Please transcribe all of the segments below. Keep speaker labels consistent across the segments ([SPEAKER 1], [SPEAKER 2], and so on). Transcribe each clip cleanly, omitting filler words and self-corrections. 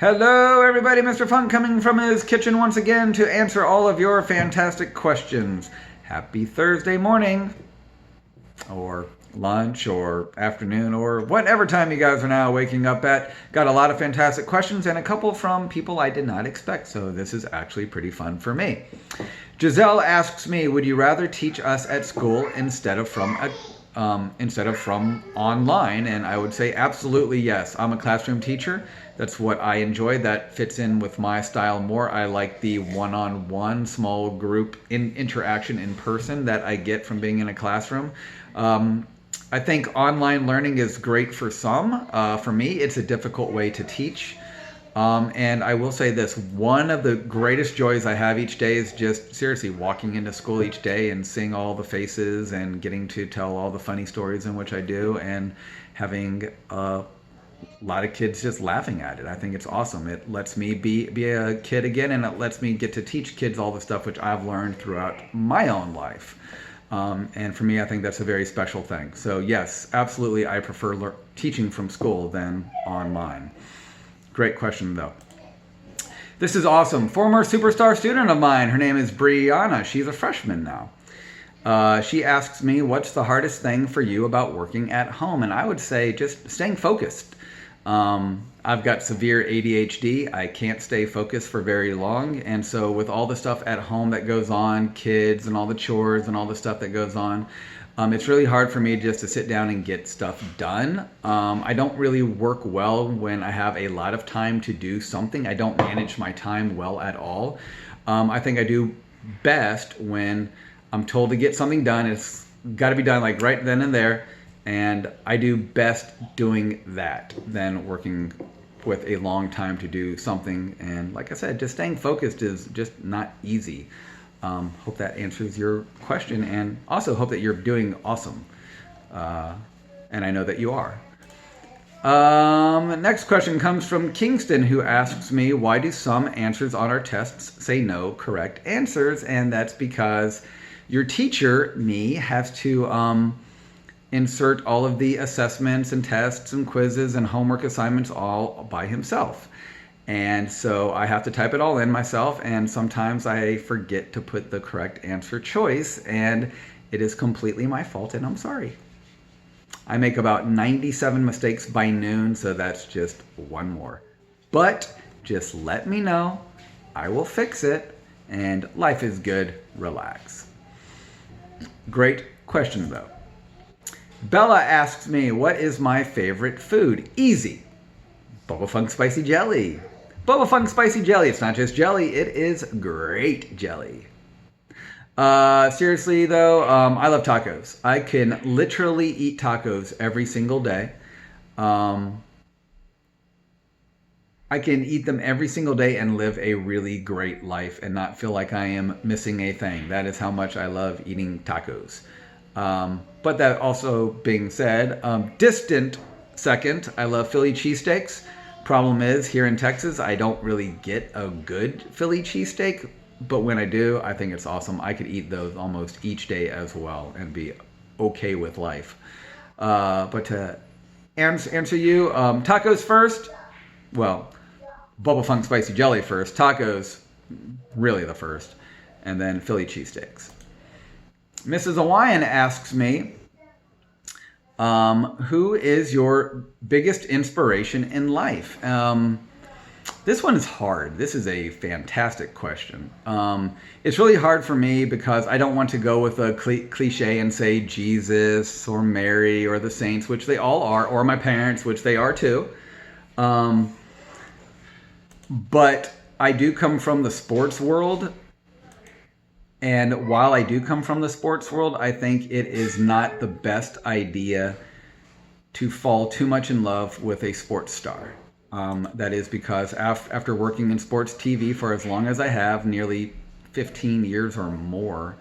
[SPEAKER 1] Hello, everybody. Mr. Funk coming from his kitchen once again to answer all of your fantastic questions. Happy Thursday morning, or lunch, or afternoon, or whatever time you guys are now waking up at. Got a lot of fantastic questions and a couple from people I did not expect, so this is actually pretty fun for me. Giselle asks me, would you rather teach us at school instead of from online? And I would say absolutely yes. I'm a classroom teacher. That's what I enjoy. That fits in with my style more. I like the one-on-one small group interaction in person that I get from being in a classroom. I think online learning is great for some. For me, it's a difficult way to teach. And I will say this, one of the greatest joys I have each day is just seriously walking into school each day and seeing all the faces and getting to tell all the funny stories in which I do and having a lot of kids just laughing at it. I think it's awesome. It lets me be a kid again, and it lets me get to teach kids all the stuff which I've learned throughout my own life. And for me, I think that's a very special thing. So yes, absolutely, I prefer teaching from school than online. Great question, though. This is awesome. Former superstar student of mine. Her name is Brianna. She's a freshman now. She asks me, what's the hardest thing for you about working at home? And I would say just staying focused. I've got severe ADHD. I can't stay focused for very long. And so with all the stuff at home that goes on, kids and all the chores and all the stuff that goes on, it's really hard for me just to sit down and get stuff done. I don't really work well when I have a lot of time to do something. I don't manage my time well at all. I think I do best when I'm told to get something done. It's got to be done like right then and there. And I do best doing that than working with a long time to do something. And like I said, just staying focused is just not easy. Hope that answers your question, and also hope that you're doing awesome. And I know that you are. Next question comes from Kingston, who asks me, why do some answers on our tests say no correct answers? And that's because your teacher, me, has to insert all of the assessments and tests and quizzes and homework assignments all by himself. And so I have to type it all in myself, and sometimes I forget to put the correct answer choice, and it is completely my fault, and I'm sorry. I make about 97 mistakes by noon, so that's just one more. But just let me know. I will fix it, and life is good. Relax. Great question, though. Bella asks me, what is my favorite food? Easy. Bubba Funk Spicy Jelly. Bubba Funk Spicy Jelly. It's not just jelly, it is great jelly. Seriously though, I love tacos. I can literally eat tacos every single day. I can eat them every single day and live a really great life and not feel like I am missing a thing. That is how much I love eating tacos. But that also being said, distant second, I love Philly cheesesteaks. Problem is, here in Texas, I don't really get a good Philly cheesesteak, but when I do, I think it's awesome. I could eat those almost each day as well and be okay with life. But to answer you, tacos first. Well, Bubba Funk Spicy Jelly first. Tacos, really the first. And then Philly cheesesteaks. Mrs. Hawaiian asks me, who is your biggest inspiration in life? This one is hard. This is a fantastic question. It's really hard for me because I don't want to go with a cliche and say Jesus or Mary or the saints, which they all are, or my parents, which they are too. But I do come from the sports world. And while I do come from the sports world, I think it is not the best idea to fall too much in love with a sports star. That is because after working in sports TV for as long as I have, nearly 15 years or more,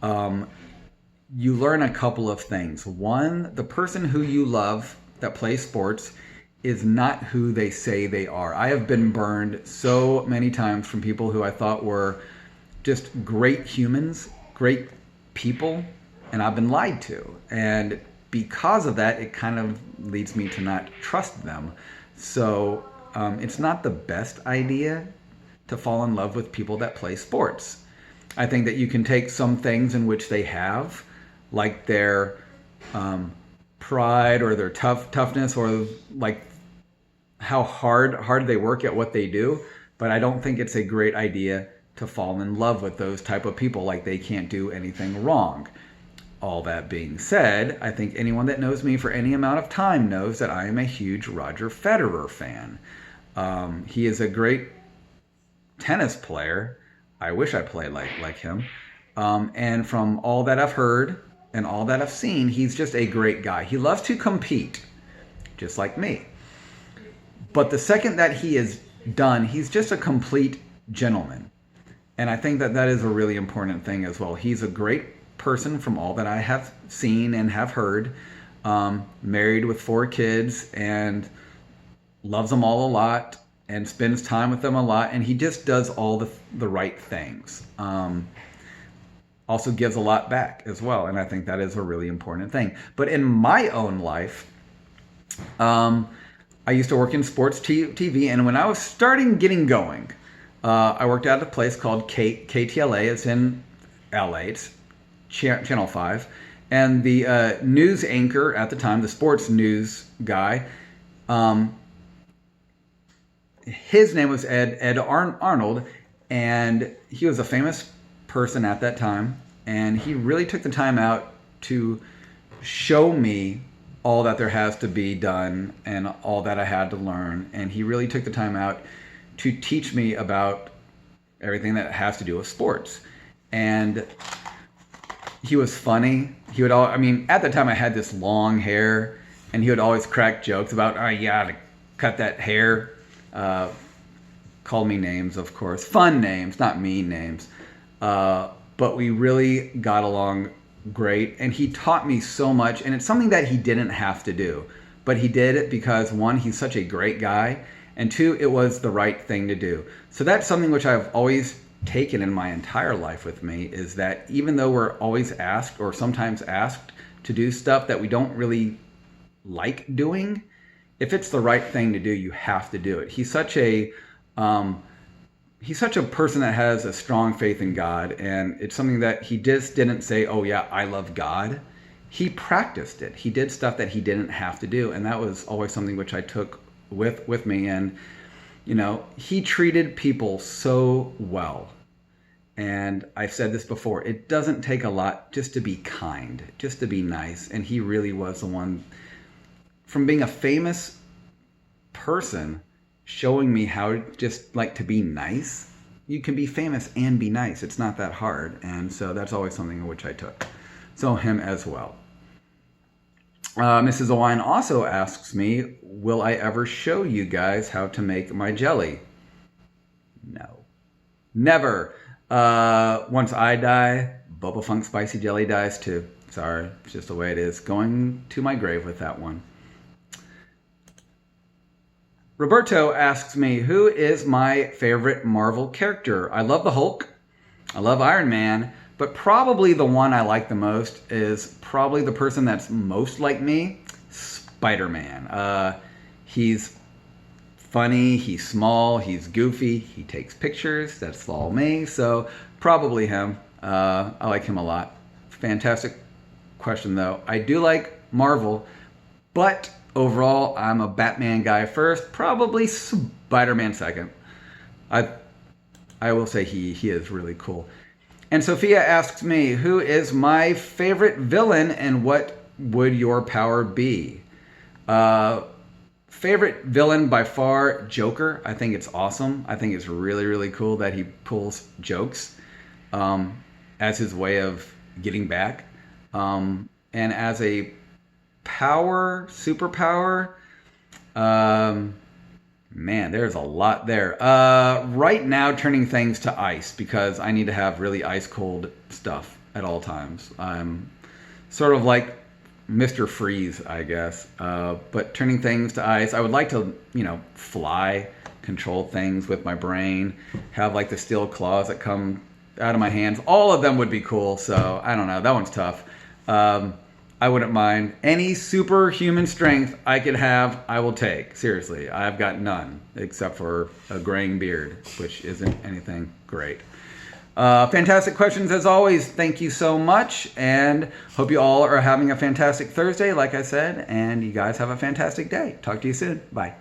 [SPEAKER 1] you learn a couple of things. One, the person who you love that plays sports is not who they say they are. I have been burned so many times from people who I thought were just great humans, great people, and I've been lied to. And because of that, it kind of leads me to not trust them. So it's not the best idea to fall in love with people that play sports. I think that you can take some things in which they have, like their pride or their toughness, or like how hard they work at what they do. But I don't think it's a great idea to fall in love with those type of people, like they can't do anything wrong. All that being said, I think anyone that knows me for any amount of time knows that I am a huge Roger Federer fan. He is a great tennis player. I wish I played like him. And from all that I've heard and all that I've seen, he's just a great guy. He loves to compete, just like me. But the second that he is done, he's just a complete gentleman. And I think that that is a really important thing as well. He's a great person from all that I have seen and have heard. Married with 4 kids and loves them all a lot and spends time with them a lot. And he just does all the right things. Also gives a lot back as well. And I think that is a really important thing. But in my own life, I used to work in sports TV. And when I was getting going, I worked at a place called KTLA. It's in LA. It's Channel 5. And the news anchor at the time, the sports news guy, his name was Ed Arnold, and he was a famous person at that time. And he really took the time out to show me all that there has to be done and all that I had to learn. And he really took the time out to teach me about everything that has to do with sports. And he was funny. He would at the time I had this long hair, and he would always crack jokes about, oh, you gotta cut that hair. Called me names, of course. Fun names, not mean names. But we really got along great, and he taught me so much, and it's something that he didn't have to do. But he did it because, 1, he's such a great guy, and 2, it was the right thing to do. So that's something which I've always taken in my entire life with me, is that even though we're always asked, or sometimes asked, to do stuff that we don't really like doing, if it's the right thing to do, you have to do it. He's such a person that has a strong faith in God, and it's something that he just didn't say, oh yeah, I love God. He practiced it. He did stuff that he didn't have to do, and that was always something which I took with me. And he treated people so well. And I've said this before, it doesn't take a lot just to be kind, just to be nice. And he really was the one, from being a famous person, showing me how just like to be nice. You can be famous and be nice. It's not that hard. And so that's always something in which I took. So him as well. Mrs. Owine also asks me, will I ever show you guys how to make my jelly? No. Never. Once I die, Boba Funk Spicy Jelly dies too. Sorry, it's just the way it is. Going to my grave with that one. Roberto asks me, who is my favorite Marvel character? I love the Hulk. I love Iron Man. But probably the one I like the most is probably the person that's most like me, Spider-Man. He's funny, he's small, he's goofy, he takes pictures, that's all me, so probably him. I like him a lot. Fantastic question though. I do like Marvel, but overall I'm a Batman guy first, probably Spider-Man second. I will say he is really cool. And Sophia asks me, who is my favorite villain and what would your power be? Favorite villain by far, Joker. I think it's awesome. I think it's really, really cool that he pulls jokes as his way of getting back. And as a superpower, man, there's a lot there. Right now, turning things to ice, because I need to have really ice cold stuff at all times. I'm sort of like Mr. Freeze, I guess. But turning things to ice, I would like to, fly, control things with my brain, have like the steel claws that come out of my hands. All of them would be cool. So I don't know. That one's tough. I wouldn't mind. Any superhuman strength I could have, I will take. Seriously, I've got none except for a graying beard, which isn't anything great. Fantastic questions as always. Thank you so much, and hope you all are having a fantastic Thursday, like I said, and you guys have a fantastic day. Talk to you soon. Bye.